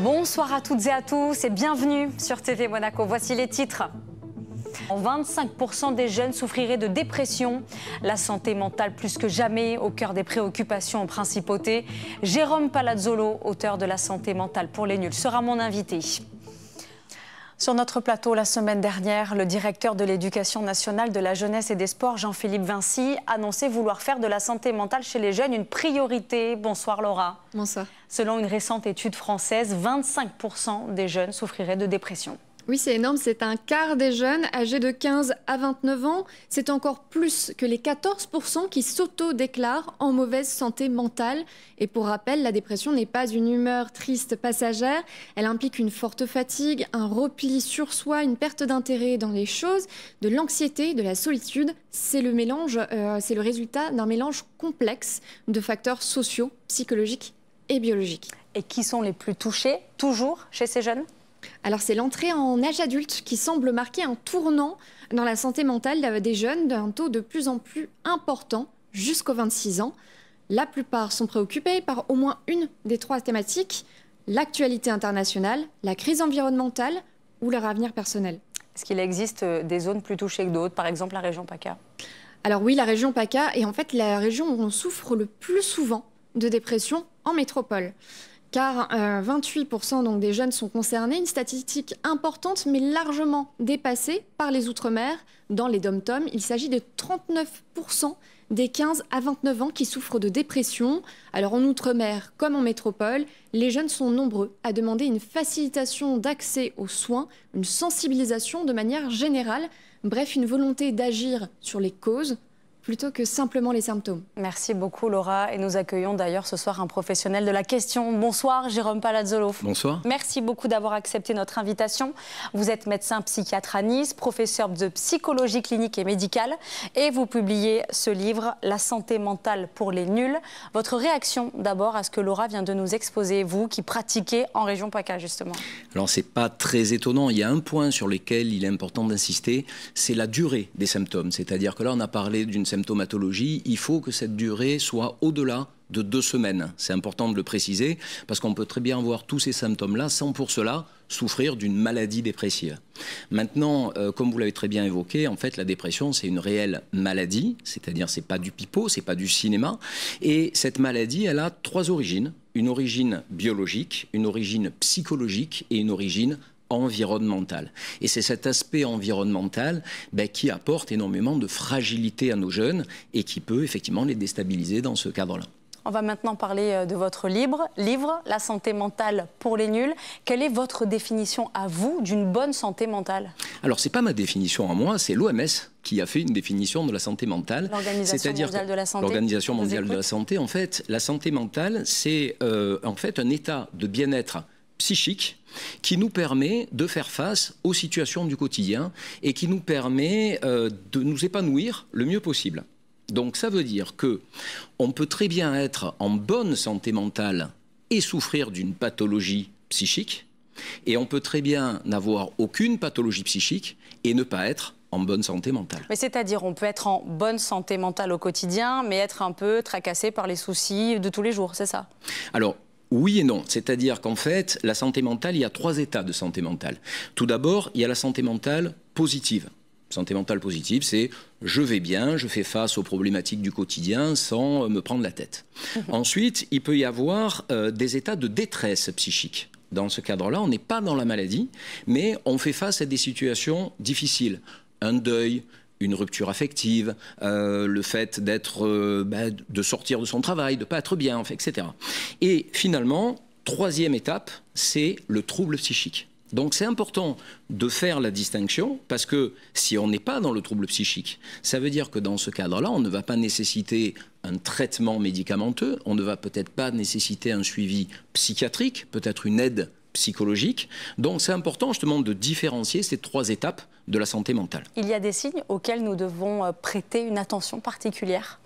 Bonsoir à toutes et à tous et bienvenue sur TV Monaco. Voici les titres. 25% des jeunes souffriraient de dépression. La santé mentale plus que jamais au cœur des préoccupations en principauté. Jérôme Palazzolo, auteur de La santé mentale pour les nuls, sera mon invité. Sur notre plateau, la semaine dernière, le directeur de l'Éducation nationale, de la jeunesse et des sports, Jean-Philippe Vinci, annonçait vouloir faire de la santé mentale chez les jeunes une priorité. Bonsoir Laura. Bonsoir. Selon une récente étude française, 25% des jeunes souffriraient de dépression. Oui, c'est énorme. C'est un quart des jeunes âgés de 15 à 29 ans. C'est encore plus que les 14% qui s'auto-déclarent en mauvaise santé mentale. Et pour rappel, la dépression n'est pas une humeur triste passagère. Elle implique une forte fatigue, un repli sur soi, une perte d'intérêt dans les choses, de l'anxiété, de la solitude. C'est le résultat d'un mélange complexe de facteurs sociaux, psychologiques et biologiques. Et qui sont les plus touchés, toujours, chez ces jeunes ? Alors c'est l'entrée en âge adulte qui semble marquer un tournant dans la santé mentale des jeunes d'un taux de plus en plus important jusqu'aux 26 ans. La plupart sont préoccupés par au moins une des trois thématiques, l'actualité internationale, la crise environnementale ou leur avenir personnel. Est-ce qu'il existe des zones plus touchées que d'autres, par exemple la région PACA ? Alors oui, la région PACA est en fait la région où on souffre le plus souvent de dépression en métropole. Car 28% donc des jeunes sont concernés, une statistique importante mais largement dépassée par les Outre-mer. Dans les DOM-TOM, il s'agit de 39% des 15 à 29 ans qui souffrent de dépression. Alors en Outre-mer comme en métropole, les jeunes sont nombreux à demander une facilitation d'accès aux soins, une sensibilisation de manière générale, bref une volonté d'agir sur les causes plutôt que simplement les symptômes. Merci beaucoup Laura et nous accueillons d'ailleurs ce soir un professionnel de la question. Bonsoir Jérôme Palazzolo. Bonsoir. Merci beaucoup d'avoir accepté notre invitation. Vous êtes médecin psychiatre à Nice, professeur de psychologie clinique et médicale et vous publiez ce livre La santé mentale pour les nuls. Votre réaction d'abord à ce que Laura vient de nous exposer, vous qui pratiquez en région PACA justement. Alors c'est pas très étonnant, il y a un point sur lequel il est important d'insister, c'est la durée des symptômes. C'est-à-dire que là on a parlé d'une symptomatologie, il faut que cette durée soit au-delà de 2 semaines. C'est important de le préciser parce qu'on peut très bien avoir tous ces symptômes-là sans pour cela souffrir d'une maladie dépressive. Maintenant, comme vous l'avez très bien évoqué, en fait, la dépression, c'est une réelle maladie, c'est-à-dire c'est pas du pipeau, c'est pas du cinéma. Et cette maladie, elle a 3 origines. Une origine biologique, une origine psychologique et une origine environnementale. Et c'est cet aspect environnemental qui apporte énormément de fragilité à nos jeunes et qui peut effectivement les déstabiliser dans ce cadre-là. On va maintenant parler de votre livre, La santé mentale pour les nuls. Quelle est votre définition à vous d'une bonne santé mentale ? Alors, ce n'est pas ma définition à moi, c'est l'OMS qui a fait une définition de la santé mentale. L'Organisation mondiale de la santé. L'Organisation mondiale de la santé, en fait, la santé mentale, c'est en fait un état de bien-être psychique qui nous permet de faire face aux situations du quotidien et qui nous permet de nous épanouir le mieux possible. Donc ça veut dire que on peut très bien être en bonne santé mentale et souffrir d'une pathologie psychique, et on peut très bien n'avoir aucune pathologie psychique et ne pas être en bonne santé mentale. Mais c'est-à-dire, on peut être en bonne santé mentale au quotidien, mais être un peu tracassé par les soucis de tous les jours, c'est ça ? Alors, oui et non. C'est-à-dire qu'en fait, la santé mentale, il y a 3 états de santé mentale. Tout d'abord, il y a la santé mentale positive. Santé mentale positive, c'est je vais bien, je fais face aux problématiques du quotidien sans me prendre la tête. Ensuite, il peut y avoir des états de détresse psychique. Dans ce cadre-là, on n'est pas dans la maladie, mais on fait face à des situations difficiles. Un deuil, une rupture affective, le fait de sortir de son travail, de ne pas être bien, etc. Et finalement, 3e étape, c'est le trouble psychique. Donc c'est important de faire la distinction parce que si on n'est pas dans le trouble psychique, ça veut dire que dans ce cadre-là, on ne va pas nécessiter un traitement médicamenteux, on ne va peut-être pas nécessiter un suivi psychiatrique, peut-être une aide psychologique. Donc c'est important justement de différencier ces 3 étapes de la santé mentale. Il y a des signes auxquels nous devons prêter une attention particulière ?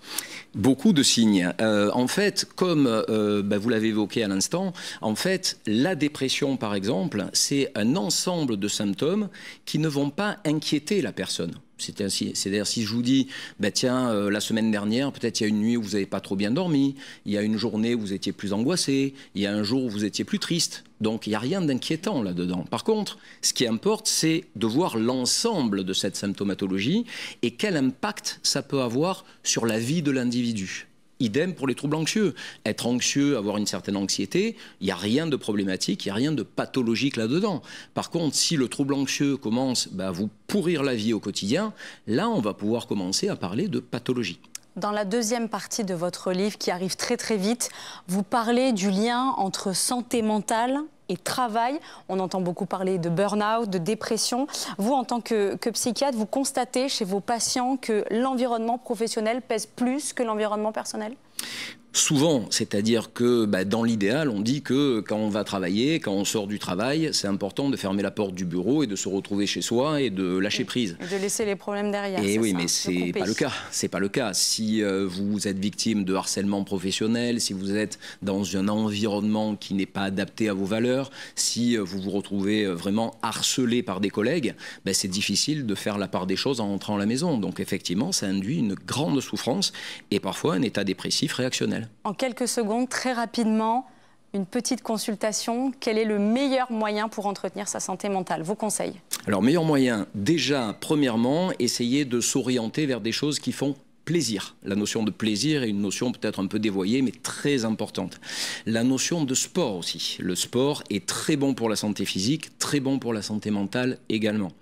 Beaucoup de signes. En fait, comme vous l'avez évoqué à l'instant, en fait, la dépression, par exemple, c'est un ensemble de symptômes qui ne vont pas inquiéter la personne. C'est-à-dire si je vous dis, tiens, la semaine dernière, peut-être il y a une nuit où vous n'avez pas trop bien dormi, il y a une journée où vous étiez plus angoissé, il y a un jour où vous étiez plus triste. Donc il n'y a rien d'inquiétant là-dedans. Par contre, ce qui importe, c'est de voir l'ensemble de cette symptomatologie et quel impact ça peut avoir sur la vie de l'individu. Idem pour les troubles anxieux. Être anxieux, avoir une certaine anxiété, il n'y a rien de problématique, il n'y a rien de pathologique là-dedans. Par contre, si le trouble anxieux commence à vous pourrir la vie au quotidien, là, on va pouvoir commencer à parler de pathologie. Dans la deuxième partie de votre livre, qui arrive très très vite, vous parlez du lien entre santé mentale et travail. On entend beaucoup parler de burn-out, de dépression. Vous, en tant que psychiatre, vous constatez chez vos patients que l'environnement professionnel pèse plus que l'environnement personnel ? Souvent, c'est-à-dire que dans l'idéal, on dit que quand on va travailler, quand on sort du travail, c'est important de fermer la porte du bureau et de se retrouver chez soi et de lâcher prise. Et de laisser les problèmes derrière. Et oui, mais c'est pas le cas. C'est pas le cas. Si vous êtes victime de harcèlement professionnel, si vous êtes dans un environnement qui n'est pas adapté à vos valeurs, si vous vous retrouvez vraiment harcelé par des collègues, c'est difficile de faire la part des choses en rentrant à la maison. Donc effectivement, ça induit une grande souffrance et parfois un état dépressif réactionnel. En quelques secondes, très rapidement, une petite consultation. Quel est le meilleur moyen pour entretenir sa santé mentale? Vos conseils? Alors, meilleur moyen, déjà, premièrement, essayer de s'orienter vers des choses qui font plaisir. La notion de plaisir est une notion peut-être un peu dévoyée, mais très importante. La notion de sport aussi. Le sport est très bon pour la santé physique, très bon pour la santé mentale également.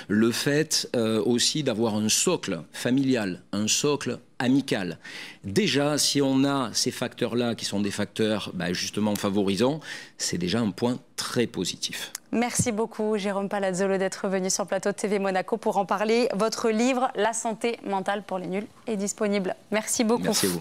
Le fait aussi d'avoir un socle familial, un socle amical. Déjà, si on a ces facteurs-là qui sont des facteurs justement favorisants, c'est déjà un point très positif. Merci beaucoup Jérôme Palazzolo d'être venu sur le plateau de TV Monaco pour en parler. Votre livre, La santé mentale pour les nuls, est disponible. Merci beaucoup. Merci à vous.